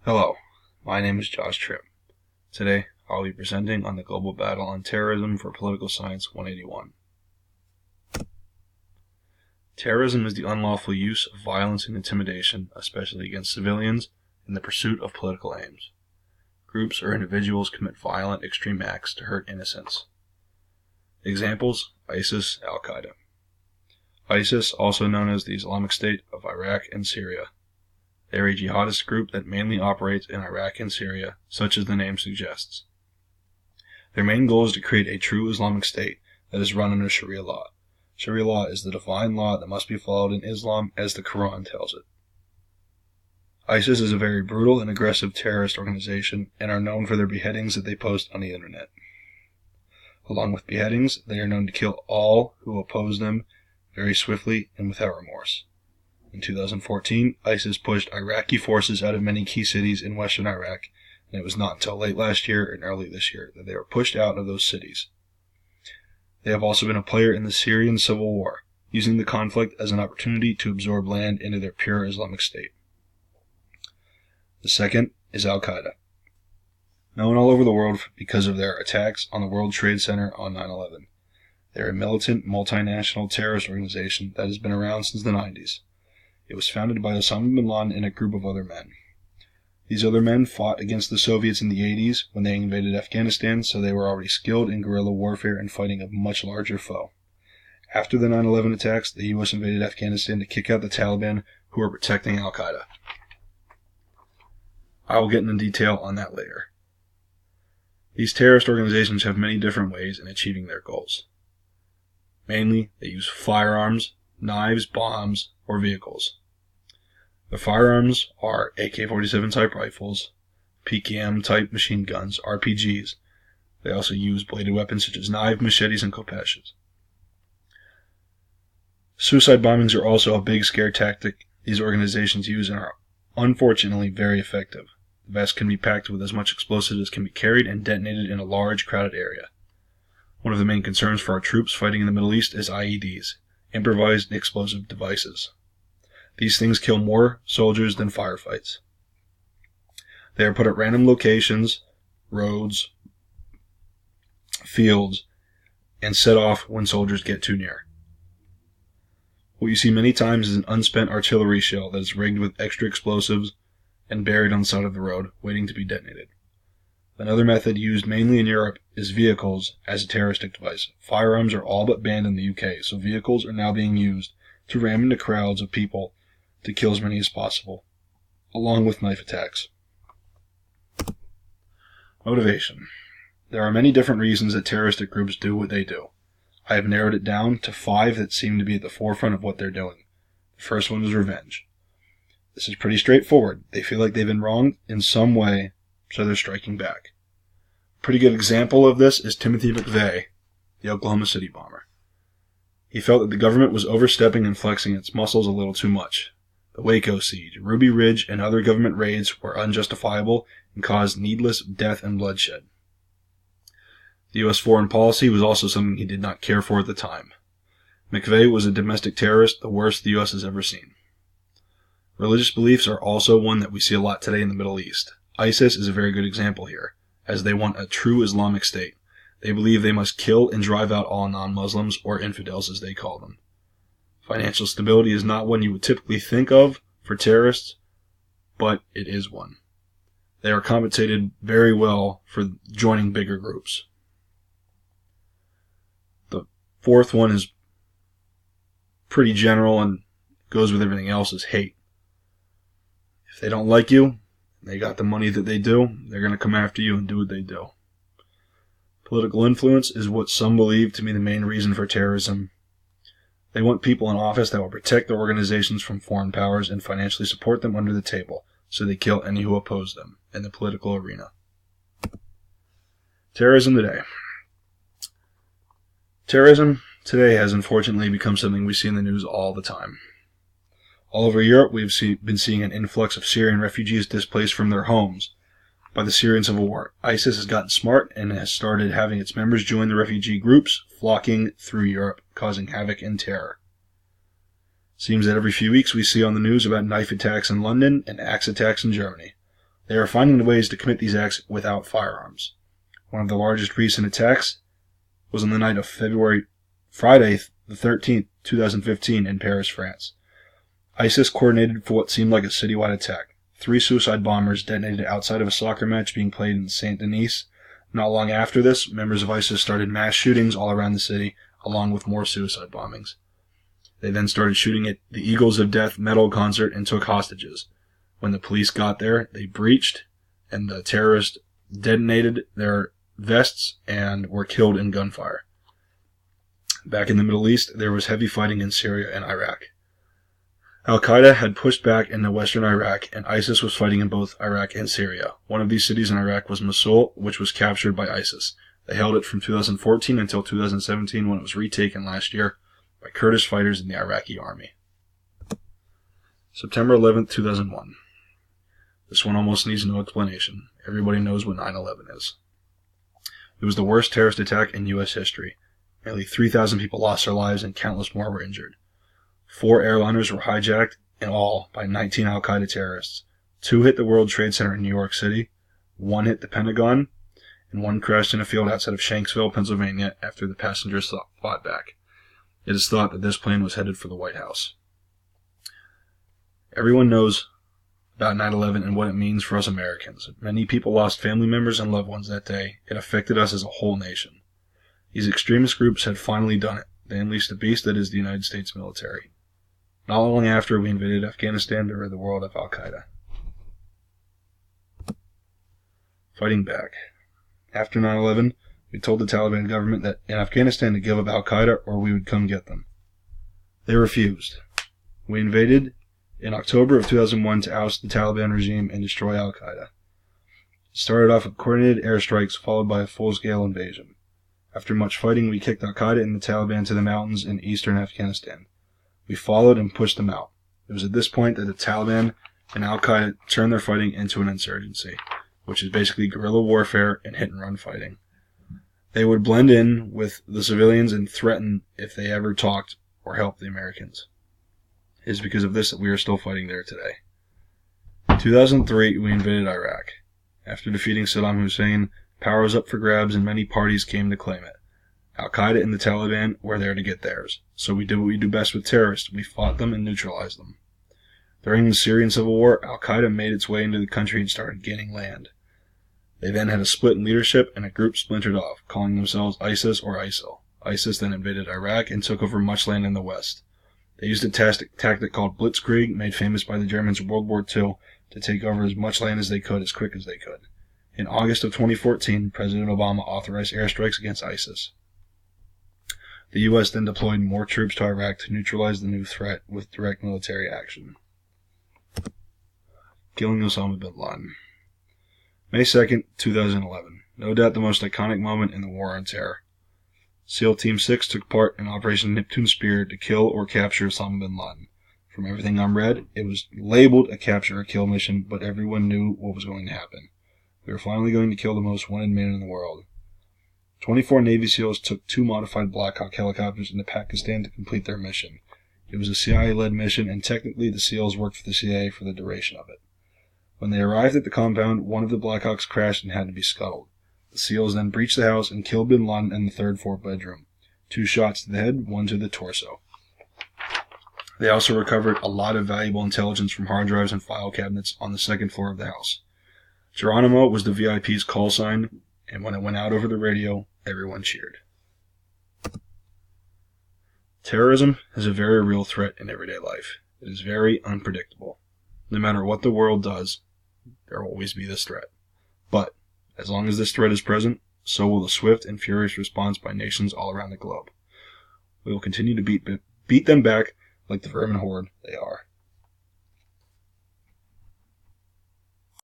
Hello, my name is Josh Tripp. Today, I'll be presenting on the Global Battle on Terrorism for Political Science 181. Terrorism is the unlawful use of violence and intimidation, especially against civilians, in the pursuit of political aims. Groups or individuals commit violent, extreme acts to hurt innocents. Examples: ISIS, Al-Qaeda. ISIS, also known as the Islamic State of Iraq and Syria. They are a jihadist group that mainly operates in Iraq and Syria, such as the name suggests. Their main goal is to create a true Islamic state that is run under Sharia law. Sharia law is the divine law that must be followed in Islam as the Quran tells it. ISIS is a very brutal and aggressive terrorist organization and are known for their beheadings that they post on the internet. Along with beheadings, they are known to kill all who oppose them very swiftly and without remorse. In 2014, ISIS pushed Iraqi forces out of many key cities in western Iraq, and it was not until late last year and early this year that they were pushed out of those cities. They have also been a player in the Syrian civil war, using the conflict as an opportunity to absorb land into their pure Islamic state. The second is Al-Qaeda. Known all over the world because of their attacks on the World Trade Center on 9/11. They are a militant, multinational terrorist organization that has been around since the 90s. It was founded by Osama bin Laden and a group of other men. These other men fought against the Soviets in the 80s when they invaded Afghanistan, so they were already skilled in guerrilla warfare and fighting a much larger foe. After the 9/11 attacks, the U.S. invaded Afghanistan to kick out the Taliban, who were protecting Al-Qaeda. I will get into detail on that later. These terrorist organizations have many different ways in achieving their goals. Mainly, they use firearms, knives, bombs, or vehicles. The firearms are AK-47 type rifles, PKM type machine guns, RPGs. They also use bladed weapons such as knives, machetes, and kopeshes. Suicide bombings are also a big scare tactic these organizations use and are unfortunately very effective. The vest can be packed with as much explosives as can be carried and detonated in a large, crowded area. One of the main concerns for our troops fighting in the Middle East is IEDs, improvised explosive devices. These things kill more soldiers than firefights. They are put at random locations, roads, fields, and set off when soldiers get too near. What you see many times is an unspent artillery shell that is rigged with extra explosives and buried on the side of the road, waiting to be detonated. Another method used mainly in Europe is vehicles as a terroristic device. Firearms are all but banned in the UK, so vehicles are now being used to ram into crowds of people to kill as many as possible, along with knife attacks. Motivation. There are many different reasons that terroristic groups do what they do. I have narrowed it down to 5 that seem to be at the forefront of what they're doing. The first one is revenge. This is pretty straightforward. They feel like they've been wronged in some way, so they're striking back. A pretty good example of this is Timothy McVeigh, the Oklahoma City bomber. He felt that the government was overstepping and flexing its muscles a little too much. The Waco siege, Ruby Ridge, and other government raids were unjustifiable and caused needless death and bloodshed. The U.S. foreign policy was also something he did not care for at the time. McVeigh was a domestic terrorist, the worst the U.S. has ever seen. Religious beliefs are also one that we see a lot today in the Middle East. ISIS is a very good example here, as they want a true Islamic state. They believe they must kill and drive out all non-Muslims, or infidels as they call them. Financial stability is not one you would typically think of for terrorists, but it is one. They are compensated very well for joining bigger groups. The fourth one is pretty general and goes with everything else, is hate. If they don't like you, they got the money that they do, they're going to come after you and do what they do. Political influence is what some believe to be the main reason for terrorism. They want people in office that will protect their organizations from foreign powers and financially support them under the table, so they kill any who oppose them in the political arena. Terrorism today. Terrorism today has unfortunately become something we see in the news all the time. All over Europe, we've been seeing an influx of Syrian refugees displaced from their homes by the Syrian civil war. ISIS has gotten smart and has started having its members join the refugee groups, flocking through Europe, causing havoc and terror. Seems that every few weeks we see on the news about knife attacks in London and axe attacks in Germany. They are finding ways to commit these acts without firearms. One of the largest recent attacks was on the night of Friday the 13th, 2015 in Paris, France. ISIS coordinated for what seemed like a citywide attack. 3 suicide bombers detonated outside of a soccer match being played in Saint Denis. Not long after this, members of ISIS started mass shootings all around the city, along with more suicide bombings. They then started shooting at the Eagles of Death metal concert and took hostages. When the police got there, they breached, and the terrorists detonated their vests and were killed in gunfire. Back in the Middle East, there was heavy fighting in Syria and Iraq. Al-Qaeda had pushed back into western Iraq, and ISIS was fighting in both Iraq and Syria. One of these cities in Iraq was Mosul, which was captured by ISIS. They held it from 2014 until 2017, when it was retaken last year by Kurdish fighters in the Iraqi army. September 11th, 2001. This one almost needs no explanation. Everybody knows what 9/11 is. It was the worst terrorist attack in U.S. history. Nearly 3,000 people lost their lives and countless more were injured. 4 airliners were hijacked in all by 19 Al-Qaeda terrorists. 2 hit the World Trade Center in New York City, 1 hit the Pentagon, and 1 crashed in a field outside of Shanksville, Pennsylvania after the passengers fought back. It is thought that this plane was headed for the White House. Everyone knows about 9/11 and what it means for us Americans. Many people lost family members and loved ones that day. It affected us as a whole nation. These extremist groups had finally done it. They unleashed the beast that is the United States military. Not long after, we invaded Afghanistan to rid the world of Al-Qaeda. Fighting back. After 9/11, we told the Taliban government that in Afghanistan to give up Al-Qaeda or we would come get them. They refused. We invaded in October of 2001 to oust the Taliban regime and destroy Al-Qaeda. It started off with coordinated airstrikes followed by a full-scale invasion. After much fighting, we kicked Al-Qaeda and the Taliban to the mountains in eastern Afghanistan. We followed and pushed them out. It was at this point that the Taliban and Al-Qaeda turned their fighting into an insurgency, which is basically guerrilla warfare and hit-and-run fighting. They would blend in with the civilians and threaten if they ever talked or helped the Americans. It is because of this that we are still fighting there today. In 2003, we invaded Iraq. After defeating Saddam Hussein, power was up for grabs and many parties came to claim it. Al-Qaeda and the Taliban were there to get theirs. So we did what we do best with terrorists. We fought them and neutralized them. During the Syrian civil war, Al-Qaeda made its way into the country and started gaining land. They then had a split in leadership and a group splintered off, calling themselves ISIS or ISIL. ISIS then invaded Iraq and took over much land in the west. They used a tactic called Blitzkrieg, made famous by the Germans in World War II, to take over as much land as they could as quick as they could. In August of 2014, President Obama authorized airstrikes against ISIS. The U.S. then deployed more troops to Iraq to neutralize the new threat with direct military action. Killing Osama bin Laden. May 2nd, 2011. No doubt the most iconic moment in the War on Terror. SEAL Team 6 took part in Operation Neptune Spear to kill or capture Osama bin Laden. From everything I'm read, it was labeled a capture or kill mission, but everyone knew what was going to happen. We were finally going to kill the most wanted man in the world. 24 Navy SEALs took 2 modified Black Hawk helicopters into Pakistan to complete their mission. It was a CIA-led mission, and technically the SEALs worked for the CIA for the duration of it. When they arrived at the compound, one of the Blackhawks crashed and had to be scuttled. The SEALs then breached the house and killed bin Laden in the third floor bedroom. 2 shots to the head, 1 to the torso. They also recovered a lot of valuable intelligence from hard drives and file cabinets on the second floor of the house. Geronimo was the VIP's call sign, and when it went out over the radio, everyone cheered. Terrorism is a very real threat in everyday life. It is very unpredictable. No matter what the world does, there will always be this threat. But, as long as this threat is present, so will the swift and furious response by nations all around the globe. We will continue to beat them back like the vermin horde they are.